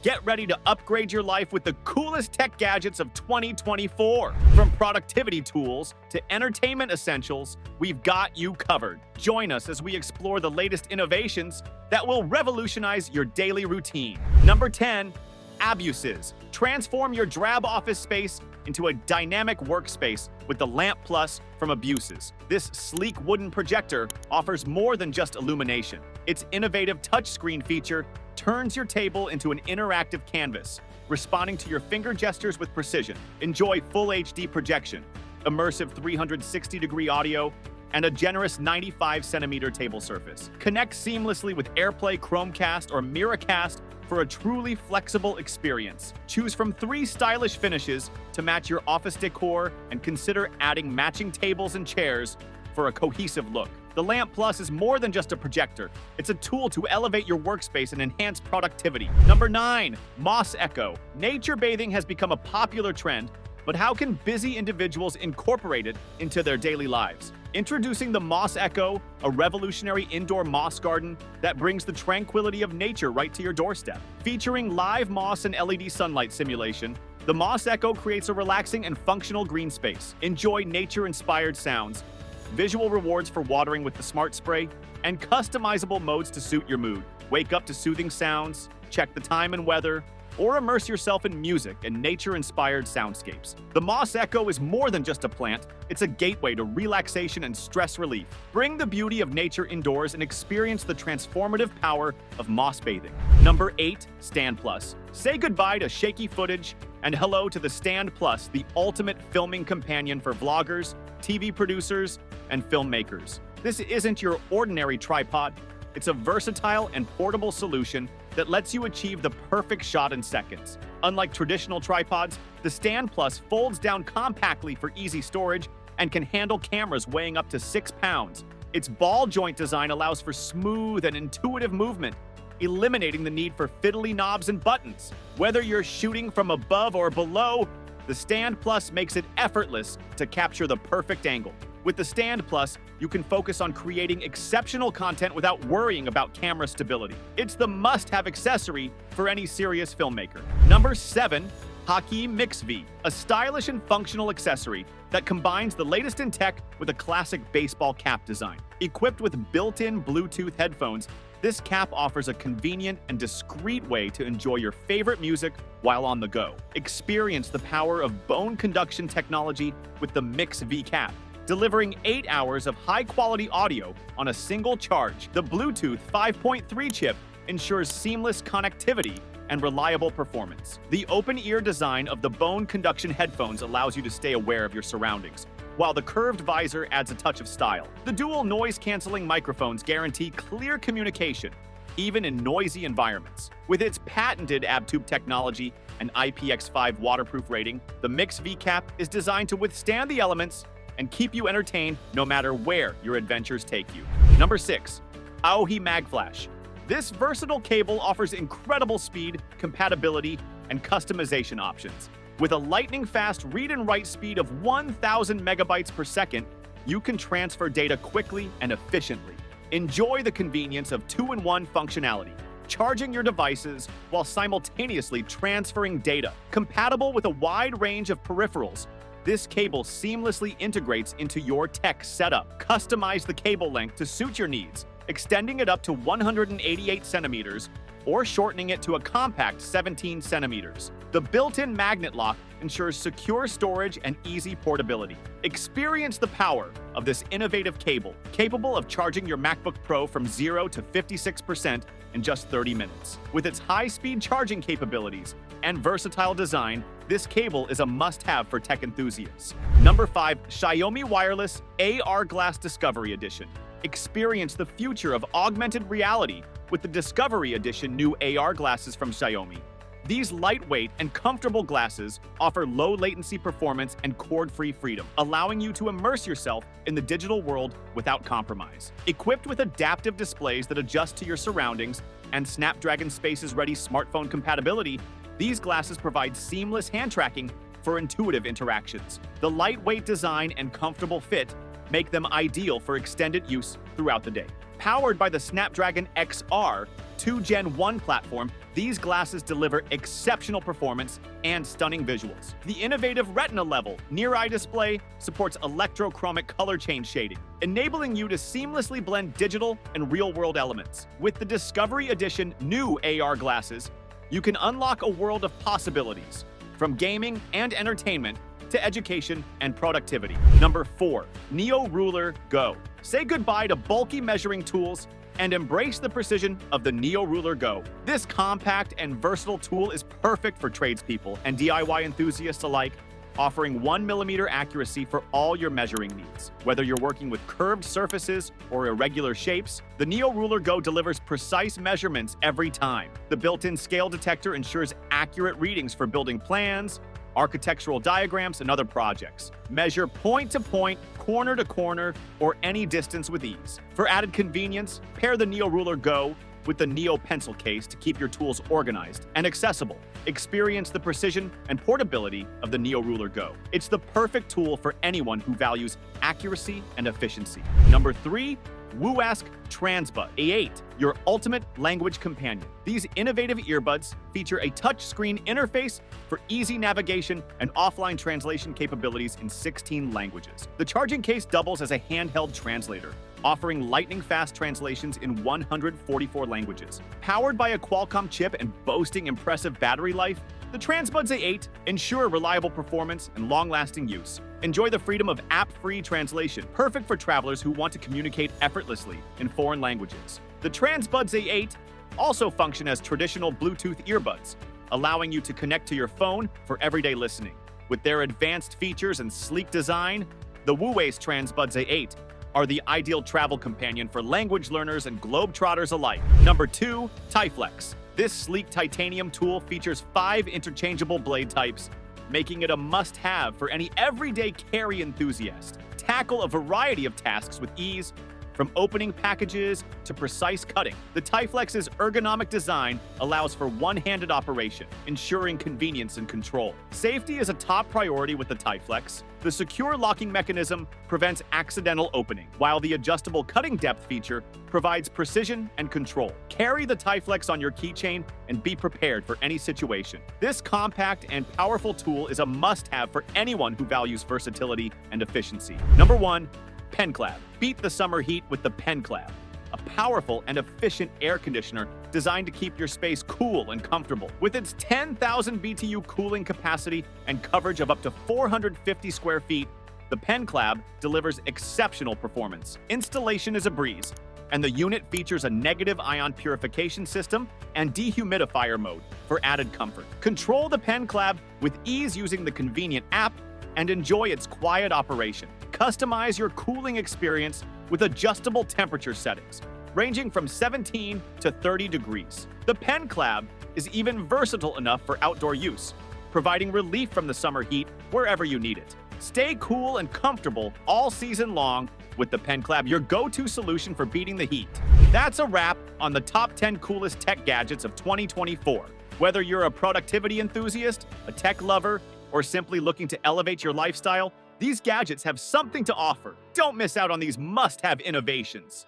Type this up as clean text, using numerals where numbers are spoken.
Get ready to upgrade your life with the coolest tech gadgets of 2024. From productivity tools to entertainment essentials, we've got you covered. Join us as we explore the latest innovations that will revolutionize your daily routine. Number 10, Abusizz. Transform your drab office space into a dynamic workspace with the Lamp Plus from Abusizz. This sleek wooden projector offers more than just illumination. Its innovative touchscreen feature turns your table into an interactive canvas, responding to your finger gestures with precision. Enjoy full HD projection, immersive 360-degree audio, and a generous 95-centimeter table surface. Connect seamlessly with AirPlay, Chromecast, or Miracast for a truly flexible experience. Choose from 3 stylish finishes to match your office decor and consider adding matching tables and chairs for a cohesive look. The Lamp Plus is more than just a projector. It's a tool to elevate your workspace and enhance productivity. Number 9, Moss Echo. Nature bathing has become a popular trend, but how can busy individuals incorporate it into their daily lives? Introducing the Moss Echo, a revolutionary indoor moss garden that brings the tranquility of nature right to your doorstep. Featuring live moss and LED sunlight simulation, the Moss Echo creates a relaxing and functional green space. Enjoy nature-inspired sounds, visual rewards for watering with the Smart Spray, and customizable modes to suit your mood. Wake up to soothing sounds, check the time and weather, or immerse yourself in music and nature-inspired soundscapes. The Moss Echo is more than just a plant, it's a gateway to relaxation and stress relief. Bring the beauty of nature indoors and experience the transformative power of moss bathing. Number 8, Standplus. Say goodbye to shaky footage and hello to the Standplus, the ultimate filming companion for vloggers, TV producers, and filmmakers. This isn't your ordinary tripod. It's a versatile and portable solution that lets you achieve the perfect shot in seconds. Unlike traditional tripods, the Standplus folds down compactly for easy storage and can handle cameras weighing up to 6 pounds. Its ball joint design allows for smooth and intuitive movement, eliminating the need for fiddly knobs and buttons. Whether you're shooting from above or below, the Standplus makes it effortless to capture the perfect angle. With the Standplus, you can focus on creating exceptional content without worrying about camera stability. It's the must-have accessory for any serious filmmaker. Number 7, Hakii MixV, a stylish and functional accessory that combines the latest in tech with a classic baseball cap design. Equipped with built-in Bluetooth headphones, this cap offers a convenient and discreet way to enjoy your favorite music while on the go. Experience the power of bone conduction technology with the MixV cap, delivering 8 hours of high-quality audio on a single charge. The Bluetooth 5.3 chip ensures seamless connectivity and reliable performance. The open-ear design of the bone conduction headphones allows you to stay aware of your surroundings, while the curved visor adds a touch of style. The dual noise-canceling microphones guarantee clear communication, even in noisy environments. With its patented AbTube technology and IPX5 waterproof rating, the MixV cap is designed to withstand the elements and keep you entertained no matter where your adventures take you. Number 6, Aohi Magflash. This versatile cable offers incredible speed, compatibility, and customization options. With a lightning-fast read and write speed of 1,000 megabytes per second, you can transfer data quickly and efficiently. Enjoy the convenience of 2-in-1 functionality, charging your devices while simultaneously transferring data. Compatible with a wide range of peripherals, this cable seamlessly integrates into your tech setup. Customize the cable length to suit your needs, extending it up to 188 centimeters or shortening it to a compact 17 centimeters. The built-in magnet lock ensures secure storage and easy portability. Experience the power of this innovative cable, capable of charging your MacBook Pro from 0 to 56% in just 30 minutes. With its high-speed charging capabilities and versatile design, this cable is a must-have for tech enthusiasts. Number 5, Xiaomi Wireless AR Glass Discovery Edition. Experience the future of augmented reality with the Discovery Edition new AR glasses from Xiaomi. These lightweight and comfortable glasses offer low-latency performance and cord-free freedom, allowing you to immerse yourself in the digital world without compromise. Equipped with adaptive displays that adjust to your surroundings and Snapdragon Spaces-ready smartphone compatibility, these glasses provide seamless hand tracking for intuitive interactions. The lightweight design and comfortable fit make them ideal for extended use throughout the day. Powered by the Snapdragon XR 2 Gen 1 platform, These glasses deliver exceptional performance and stunning visuals. The innovative Retina level near-eye display supports electrochromic color change shading, enabling you to seamlessly blend digital and real-world elements. With the Discovery Edition new AR glasses, you can unlock a world of possibilities, from gaming and entertainment to education and productivity. Number 4, Neo Ruler Go. Say goodbye to bulky measuring tools and embrace the precision of the Neo Ruler Go. This compact and versatile tool is perfect for tradespeople and DIY enthusiasts alike, offering 1mm accuracy for all your measuring needs. Whether you're working with curved surfaces or irregular shapes, the Neo Ruler Go delivers precise measurements every time. The built-in scale detector ensures accurate readings for building plans, architectural diagrams, and other projects. Measure point to point, corner to corner, or any distance with ease. For added convenience, pair the Neo Ruler Go with the Neo Pencil case to keep your tools organized and accessible. Experience the precision and portability of the Neo Ruler Go. It's the perfect tool for anyone who values accuracy and efficiency. Number 3, Wooask Transbuds A8, your ultimate language companion. These innovative earbuds feature a touchscreen interface for easy navigation and offline translation capabilities in 16 languages. The charging case doubles as a handheld translator, offering lightning-fast translations in 144 languages. Powered by a Qualcomm chip and boasting impressive battery life, the Transbuds A8 ensure reliable performance and long-lasting use. Enjoy the freedom of app-free translation, perfect for travelers who want to communicate effortlessly in foreign languages. The Transbuds A8 also function as traditional Bluetooth earbuds, allowing you to connect to your phone for everyday listening. With their advanced features and sleek design, the Wooask Transbuds A8 are the ideal travel companion for language learners and globetrotters alike. Number 2, Tiflex. This sleek titanium tool features 5 interchangeable blade types, making it a must-have for any everyday carry enthusiast. Tackle a variety of tasks with ease, from opening packages to precise cutting. The Tiflex's ergonomic design allows for one-handed operation, ensuring convenience and control. Safety is a top priority with the Tiflex. The secure locking mechanism prevents accidental opening, while the adjustable cutting depth feature provides precision and control. Carry the Tiflex on your keychain and be prepared for any situation. This compact and powerful tool is a must-have for anyone who values versatility and efficiency. Number 1, Penlab. Beat the summer heat with the Penlab, a powerful and efficient air conditioner designed to keep your space cool and comfortable. With its 10,000 BTU cooling capacity and coverage of up to 450 square feet, the Penlab delivers exceptional performance. Installation is a breeze, and the unit features a negative ion purification system and dehumidifier mode for added comfort. Control the Penlab with ease using the convenient app and enjoy its quiet operation. Customize your cooling experience with adjustable temperature settings, ranging from 17 to 30 degrees. The Penlab is even versatile enough for outdoor use, providing relief from the summer heat wherever you need it. Stay cool and comfortable all season long with the Penlab, your go-to solution for beating the heat. That's a wrap on the top 10 coolest tech gadgets of 2024. Whether you're a productivity enthusiast, a tech lover, or simply looking to elevate your lifestyle, these gadgets have something to offer. Don't miss out on these must-have innovations.